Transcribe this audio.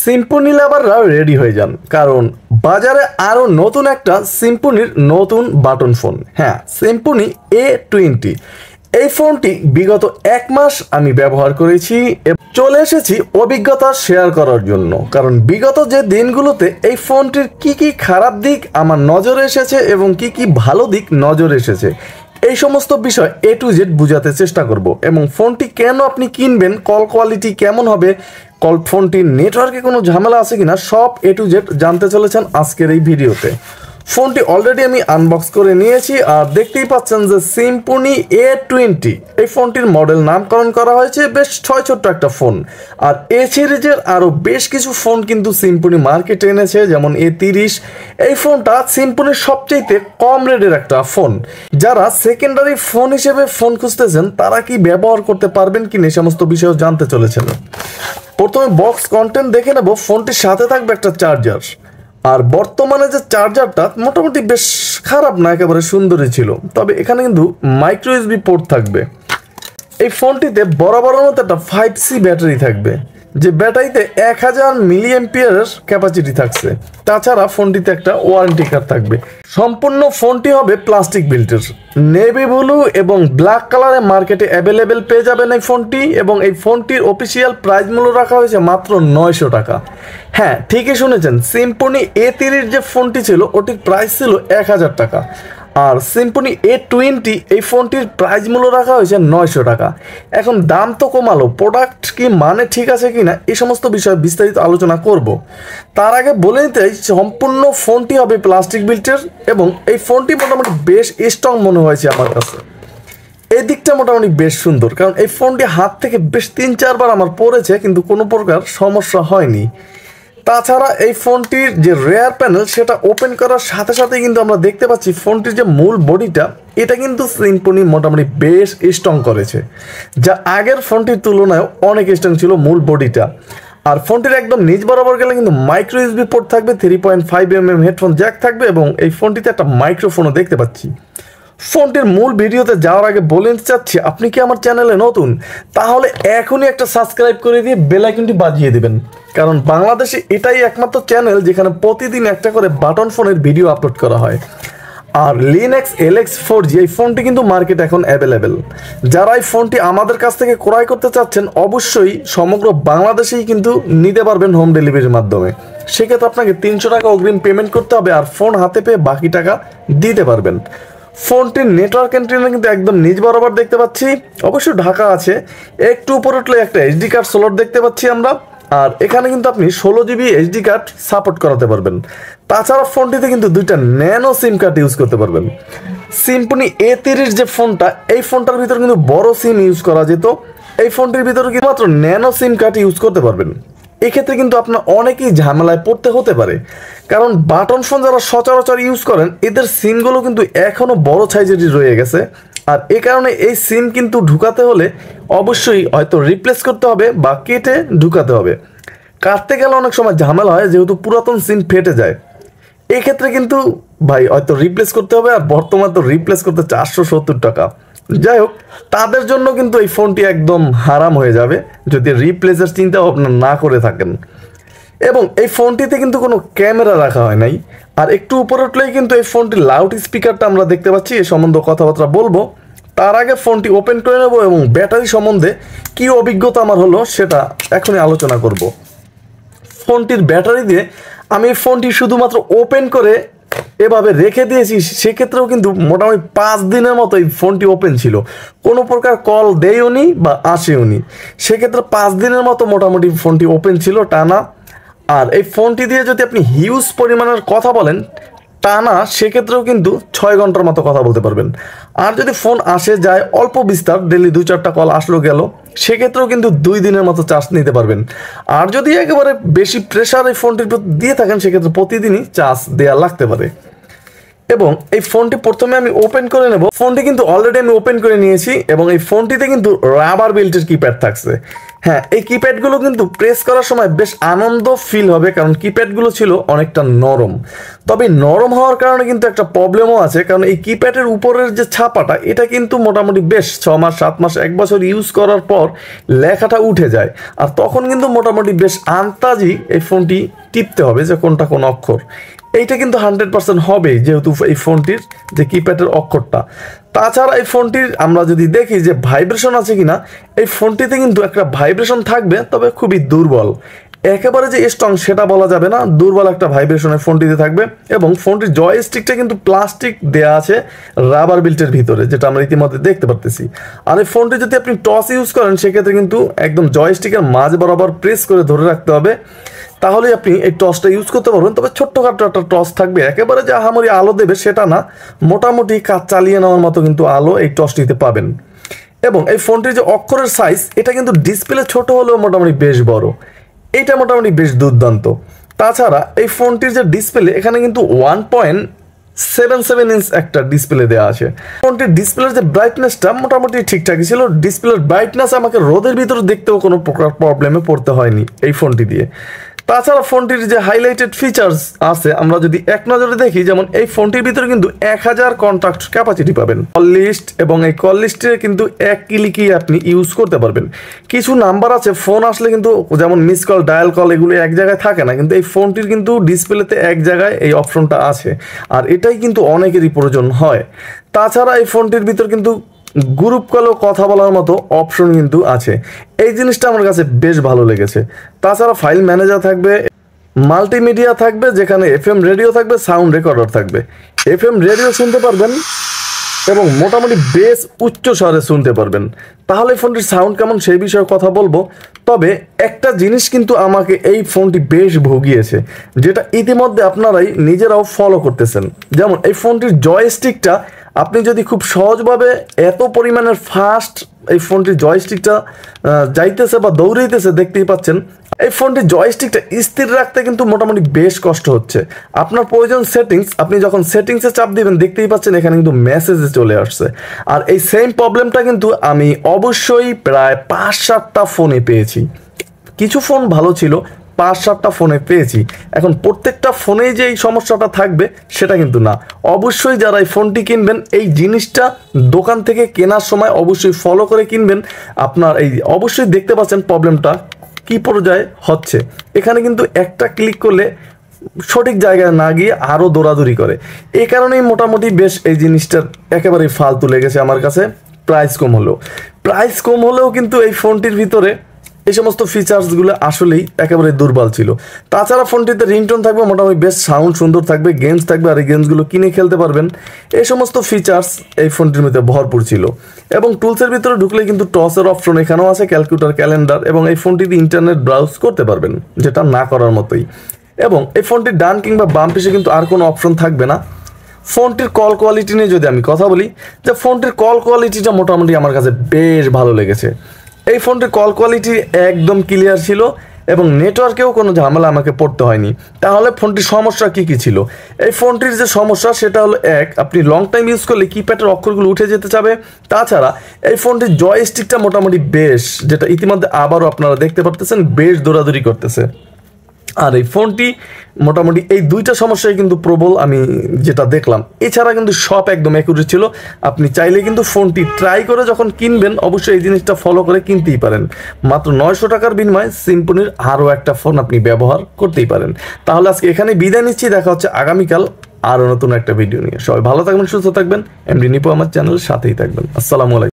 Symphony লাভাররা ready হয়ে যান, কারণ বাজারে আরও নতুন একটা সিম্ফনির নতুন বাটন ফোন। হ্যাঁ, সিম্ফনি A20। এই ফোনটি বিগত 1 মাস আমি ব্যবহার করেছি এবং চলে এসেছি অভিজ্ঞতা শেয়ার করার জন্য। কারণ বিগত যে দিনগুলোতে এই ফোনটির কি খারাপ দিক আমার নজরে এসেছে এবং কি ভালো দিক নজরে এসেছে, এই সমস্ত বিষয় A to Z বোঝাতে চেষ্টা করব। এবং ফোনটি কেন আপনি কিনবেন, কল কোয়ালিটি কেমন হবে, ফোনটির নেটওয়ার্কে কোনো ঝামেলা আছে কিনা, সব A to Z জানতে চলেছেন আজকের এই ভিডিওতে। ফোনটি অলরেডি আমি আনবক্স করে নিয়েছি, আর দেখতেই পাচ্ছেন যে সিম্ফনি A20। এই ফোনটির মডেল নামকরণ করা হয়েছে, বেশ ছোট্ট একটা ফোন। আর এ সিরিজের আরও বেশ কিছু ফোন কিন্তু সিম্ফনি মার্কেটে এনেছে, যেমন A30। এই ফোনটা সিম্ফনির সবচেয়ে কম রেটের একটা ফোন। যারা সেকেন্ডারি ফোন হিসেবে ফোন খুঁজতেছেন তারা কি ব্যবহার করতে পারবেন কিনা এই সমস্ত বিষয় জানতে চলেছেন। প্রথমে বক্স কন্টেন্ট দেখে নেব। ফোনটির সাথে থাকবে একটা চার্জার। আর বর্তমানে যে চার্জারটা মোটামুটি বেশ খারাপ না, একেবারে সুন্দরই ছিল। তবে এখানে কিন্তু মাইক্রো USB পোর্ট থাকবে। এই ফোনটিতে বরাবরের মতো একটা 5C ব্যাটারি থাকবে, যে ব্যাটারিতে 1000 mAh ক্যাপাসিটি থাকছে। তাছাড়া ফোনটিতে একটা ওয়ারেন্টি কার্ড থাকবে। সম্পূর্ণ ফোনটি হবে প্লাস্টিক বিল্টের। নেভি ব্লু এবং ব্ল্যাক কালারে মার্কেটে অ্যাভেলেবেল পেয়ে যাবেন এই ফোনটি। এবং এই ফোনটির অফিসিয়াল প্রাইস মূল্য রাখা হয়েছে মাত্র 900 টাকা। হ্যাঁ, ঠিকই শুনেছেন, সিম্ফনি A30 যে ফোনটি ছিল ওটির প্রাইস ছিল 1000 টাকা। আর সিম্ফনি A20 এই ফোনটির প্রাইস মূল্য রাখা হয়েছে 900 টাকা। এখন দাম তো কমালো, প্রোডাক্ট কি মানে ঠিক আছে কিনা এই সমস্ত বিষয়ে বিস্তারিত আলোচনা করব। তার আগে বলে নিতে সম্পূর্ণ ফোনটি হবে প্লাস্টিক বিল্টের এবং এই ফোনটি মোটামুটি বেশ স্ট্রং মনে হয়েছে আমার কাছে। এই দিকটা মোটামুটি বেশ সুন্দর, কারণ এই ফোনটি হাত থেকে বেশ 3-4 বার আমার পড়েছে, কিন্তু কোনো প্রকার সমস্যা হয়নি। তাছাড়া এই ফোনটির যে রেয়ার প্যানেল সেটা ওপেন করার সাথে সাথে কিন্তু আমরা দেখতে পাচ্ছি ফোনটির যে মূল বডিটা, এটা কিন্তু সিম্ফনি মোটামুটি বেশ স্ট্রং করেছে, যা আগের ফোনটির তুলনায় অনেক স্ট্রং ছিল মূল বডিটা। আর ফোনটির একদম নিচ বরাবর গেলে কিন্তু মাইক্রো USB পোর্ট থাকবে, 3.5mm হেডফোন জ্যাক থাকবে এবং এই ফোনটিতে একটা মাইক্রোফোনও দেখতে পাচ্ছি। ফোনটির মূল ভিডিওতে যাওয়ার আগে বলে নিতে চাচ্ছি, আপনি কি আমার চ্যানেলে নতুন, তাহলে এখনই একটা সাবস্ক্রাইব করে দিয়ে বেল আইকনটি বাজিয়ে দেবেন। কারণ বাংলাদেশে এটাই একমাত্র চ্যানেল যেখানে প্রতিদিন একটা করে বাটন ফোনের ভিডিও আপলোড করা হয়। আর লিনাক্স LX 4G এই ফোনটি কিন্তু মার্কেটে এখন অ্যাভেলেবেল। যারা এই ফোনটি আমাদের কাছ থেকে ক্রয় করতে চাচ্ছেন অবশ্যই সমগ্র বাংলাদেশেই কিন্তু নিতে পারবেন হোম ডেলিভারির মাধ্যমে। সেক্ষেত্রে আপনাকে 300 টাকা অগ্রিম পেমেন্ট করতে হবে, আর ফোন হাতে পেয়ে বাকি টাকা দিতে পারবেন। ফোনটির নেটওয়ার্ক এন্ট্রিনে কিন্তু একদম নিচ বরাবর দেখতে পাচ্ছি, অবশ্যই ঢাকা আছে। একটু উপরে উঠলে একটা SD কার্ড স্লট দেখতে পাচ্ছি আমরা। আর এখানে কিন্তু আপনি 16GB SD কার্ড সাপোর্ট করাতে পারবেন। তাছাড়া ফোনটিতে কিন্তু 2টা ন্যানো সিম কার্ড ইউজ করতে পারবেন। সিম্ফনি A30 যে ফোনটা, এই ফোনটার ভিতরে কিন্তু বড় সিম ইউজ করা যেত, এই ফোনটির ভিতরে কিন্তু মাত্র ন্যানো সিম কার্ড ইউজ করতে পারবেন। এক্ষেত্রে কিন্তু আপনার অনেকেই ঝামেলায় পড়তে হতে পারে, কারণ বাটন ফোন যারা সচরাচর ইউজ করেন এদের সিমগুলো কিন্তু এখনও বড় সাইজেরই রয়ে গেছে। আর এ কারণে এই সিম কিন্তু ঢুকাতে হলে অবশ্যই হয়তো রিপ্লেস করতে হবে বা কেটে ঢুকাতে হবে। কাটতে গেলে অনেক সময় ঝামেলা হয়, যেহেতু পুরাতন সিম ফেটে যায়। এক্ষেত্রে কিন্তু ভাই হয়তো রিপ্লেস করতে হবে, আর বর্তমানে তো রিপ্লেস করতে 470 টাকা। যাই হোক, তাদের জন্য কিন্তু এই ফোনটি একদম হারাম হয়ে যাবে যদি রিপ্লেসের চিন্তা ভাবনা না করে থাকেন। এবং এই ফোনটিতে কিন্তু কোনো ক্যামেরা রাখা হয় নাই। আর একটু উপরে উঠলেই কিন্তু এই ফোনটির লাউড স্পিকারটা আমরা দেখতে পাচ্ছি। এই সম্বন্ধে কথাবার্তা বলবো, তার আগে ফোনটি ওপেন করে নেব এবং ব্যাটারি সম্বন্ধে কি অভিজ্ঞতা আমার হলো সেটা এখনই আলোচনা করব। ফোনটির ব্যাটারি দিয়ে আমি ফোনটি শুধুমাত্র ওপেন করে এভাবে রেখে দিয়েছি, সেক্ষেত্রেও কিন্তু মোটামুটি 5 দিনের মতো এই ফোনটি ওপেন ছিল, কোনো প্রকার কল দেয়ওনি বা আসেওনি। সেক্ষেত্রে 5 দিনের মতো মোটামুটি ফোনটি ওপেন ছিল টানা। আর এই ফোনটি দিয়ে যদি আপনি হিউজ পরিমাণের কথা বলেন টানা, সেক্ষেত্রেও কিন্তু 6 ঘন্টার মতো কথা বলতে পারবেন। আর যদি ফোন আসে যায় অল্প বিস্তার, ডেলি 2-4টা কল আসলো গেল, সেক্ষেত্রেও কিন্তু 2 দিনের মতো চার্জ নিতে পারবেন। আর যদি একেবারে বেশি প্রেশার এই ফোনটির দিয়ে থাকেন, সেক্ষেত্রে প্রতিদিনই চার্জ দেওয়া লাগতে পারে। এবং এই ফোনটি প্রথমে আমি ওপেন করে নেব। ফোনটি কিন্তু অলরেডি আমি ওপেন করে নিয়েছি এবং এই ফোনটিতে কিন্তু রাবার বেল্টের কিপ্যাড থাকছে। হ্যাঁ, এই কিপ্যাডগুলো কিন্তু প্রেস করার সময় বেশ আনন্দ ফিল হবে, কারণ কিপ্যাডগুলো ছিল অনেকটা নরম। তবে নরম হওয়ার কারণে কিন্তু একটা প্রবলেমও আছে, কারণ এই কিপ্যাডের উপরের যে ছাপাটা এটা কিন্তু মোটামুটি বেশ 6 মাস 7 মাস 1 বছর ইউজ করার পর লেখাটা উঠে যায়, আর তখন কিন্তু মোটামুটি বেশ আন্তাজি এই ফোনটি টিপতে হবে যে কোনটা কোন অক্ষর। এইটা কিন্তু 100% হবে, যেহেতু এই ফোনটির যে কিপ্যাডের অক্ষরটা। তাছাড়া এই ফোনটির আমরা যদি দেখি যে ভাইব্রেশন আছে কিনা, এই ফোনটিতে কিন্তু একটা ভাইব্রেশন থাকবে, তবে খুবই দুর্বল। একেবারে যে স্ট্রং সেটা বলা যাবে না, দুর্বল একটা ভাইব্রেশনের ফোনটিতে থাকবে। এবং ফোনটির জয়স্টিকটা কিন্তু প্লাস্টিক দেয়া আছে রাবার বিল্টের ভিতরে, যেটা আমরা ইতিমধ্যে দেখতে পারতেছি। আর এই ফোনটি যদি আপনি টস ইউজ করেন সেক্ষেত্রে কিন্তু একদম জয়স্টিকের মাঝ বরাবর প্রেস করে ধরে রাখতে হবে, তাহলে আপনি এই টসটা ইউজ করতে পারবেন। তবে ছোট্টখাটো একটা টস থাকবে, একেবারে যে আহামরি আলো দেবে সেটা না, মোটামুটি কাজ চালিয়ে নেওয়ার মতো কিন্তু আলো এই টসটিতে পাবেন। এবং এই ফোনটির যে অক্ষরের সাইজ এটা কিন্তু ডিসপ্লে ছোট হলেও মোটামুটি বেশ বড়, এইটা মোটামুটি বেশ দুর্দান্ত। তাছাড়া এই ফোনটির যে ডিসপ্লে এখানে কিন্তু 1.77 ইঞ্চ একটা ডিসপ্লে দেওয়া আছে। ফোনটির ডিসপ্লের যে ব্রাইটনেসটা মোটামুটি ঠিকঠাকই ছিল, ডিসপ্লের ব্রাইটনেস আমাকে রোদের ভিতরে দেখতেও কোনো প্রকার প্রবলেমে পড়তে হয়নি এই ফোনটি দিয়ে। তাছাড়া ফোনটির যে হাইলাইটেড ফিচার্স আছে আমরা যদি এক নজরে দেখি, যেমন এই ফোনটির ভিতরে কিন্তু 1000 কন্ট্যাক্ট ক্যাপাসিটি পাবেন, কল লিস্ট, এবং এই কল লিস্টে কিন্তু এক ক্লিকই আপনি ইউজ করতে পারবেন। কিছু নাম্বার আছে ফোন আসলে কিন্তু যেমন মিস কল, ডায়াল কল, এগুলো এক জায়গায় থাকে না, কিন্তু এই ফোনটির কিন্তু ডিসপ্লেতে এক জায়গায় এই অপশনটা আছে, আর এটাই কিন্তু অনেকেরই প্রয়োজন হয়। তাছাড়া এই ফোনটির ভিতর কিন্তু গ্রুপ কলেও কথা বলার মতো অপশন কিন্তু আছে, এই জিনিসটা আমার কাছে বেশ ভালো লেগেছে। তাছাড়া ফাইল ম্যানেজার থাকবে, মাল্টিমিডিয়া থাকবে, যেখানে এফএম রেডিও থাকবে, সাউন্ড রেকর্ডার থাকবে, এফএম রেডিও শুনতে পারবেন এবং মোটামুটি বেশ উচ্চ স্বরে শুনতে পারবেন। তাহলে ফোনটির সাউন্ড কেমন সেই বিষয়ে কথা বলবো। তবে একটা জিনিস কিন্তু আমাকে এই ফোনটি বেশ ভুগিয়েছে, যেটা ইতিমধ্যে আপনারাই নিজেরাও ফলো করতেছেন। যেমন এই ফোনটির জয়স্টিকটা আপনি যদি খুব সহজভাবে এত পরিমাণের ফাস্ট এই ফোনটির জয়স্টিকটা যাইতেছে বা দৌড়াইতেছে দেখতেই পাচ্ছেন। এই ফোনটির জয়স্টিকটা স্থির রাখতে কিন্তু মোটামুটি বেশ কষ্ট হচ্ছে। আপনার প্রয়োজন সেটিংস, আপনি যখন সেটিংসে চাপ দিবেন দেখতেই পাচ্ছেন এখানে কিন্তু মেসেজে চলে আসছে। আর এই সেম প্রবলেমটা কিন্তু আমি অবশ্যই প্রায় 5-7টা ফোনে পেয়েছি। কিছু ফোন ভালো ছিল, 5-7টা ফোনে পেয়েছি। এখন প্রত্যেকটা ফোনেই যে এই সমস্যাটা থাকবে সেটা কিন্তু না। অবশ্যই যারা এই ফোনটি কিনবেন এই জিনিসটা দোকান থেকে কেনার সময় অবশ্যই ফলো করে কিনবেন। আপনার এই অবশ্যই দেখতে পাচ্ছেন প্রবলেমটা কি পর্যায়ে হচ্ছে। এখানে কিন্তু একটা ক্লিক করলে সঠিক জায়গায় না গিয়ে আরও দৌড়াদৌড়ি করে, এই কারণেই মোটামুটি বেশ এই জিনিসটার একেবারেই ফালতু লেগেছে আমার কাছে। প্রাইস কম হলেও কিন্তু এই ফোনটির ভিতরে এই সমস্ত ফিচার্সগুলো আসলেই একেবারে দুর্বল ছিল। তাছাড়া ফোনটিতে রিংটোন থাকবে, মোটামুটি বেশ সাউন্ড সুন্দর থাকবে, গেমস থাকবে, আর এই গেমসগুলো কিনে খেলতে পারবেন। এই সমস্ত ফিচার্স এই ফোনটির মধ্যে ভরপুর ছিল। এবং টুলসের ভিতরে ঢুকলে কিন্তু টসের অপশন এখানেও আছে, ক্যালকুলেটর, ক্যালেন্ডার, এবং এই ফোনটিতে ইন্টারনেট ব্রাউজ করতে পারবেন, যেটা না করার মতোই। এবং এই ফোনটির ডান কিংবা বাম পিছে কিন্তু আর কোনো অপশন থাকবে না। ফোনটির কল কোয়ালিটি নিয়ে যদি আমি কথা বলি, যে ফোনটির কল কোয়ালিটিটা মোটামুটি আমার কাছে বেশ ভালো লেগেছে। এই ফোনটির কল কোয়ালিটি একদম ক্লিয়ার ছিল এবং নেটওয়ার্কেও কোনো ঝামেলা আমাকে পড়তে হয়নি। তাহলে ফোনটির সমস্যা কি কি ছিল? এই ফোনটির যে সমস্যা সেটা হলো, আপনি লং টাইম ইউজ করলে কিপ্যাডের অক্ষরগুলো উঠে যেতে চাবে। তাছাড়া এই ফোনটির জয়স্টিকটা মোটামুটি বেশ, যেটা ইতিমধ্যে আবারও আপনারা দেখতে পারতেছেন, বেশ দৌড়াদৌড়ি করতেছে। আর এই ফোনটি মোটামুটি এই দুইটা সমস্যাই কিন্তু প্রবল আমি যেটা দেখলাম। এছাড়া কিন্তু সব একদম অ্যাকুরেট ছিল। আপনি চাইলে কিন্তু ফোনটি ট্রাই করে যখন কিনবেন অবশ্যই এই জিনিসটা ফলো করে কিনতেই পারেন। মাত্র 900 টাকার বিনিময়ে সিম্ফনির আরও একটা ফোন আপনি ব্যবহার করতেই পারেন। তাহলে আজকে এখানে বিদায় নিচ্ছি, দেখা হচ্ছে আগামীকাল আরও নতুন একটা ভিডিও নিয়ে। সবাই ভালো থাকবেন, সুস্থ থাকবেন। এমডি নিপু আমার চ্যানেলের সাথেই থাকবেন। আসসালামু আলাইকুম।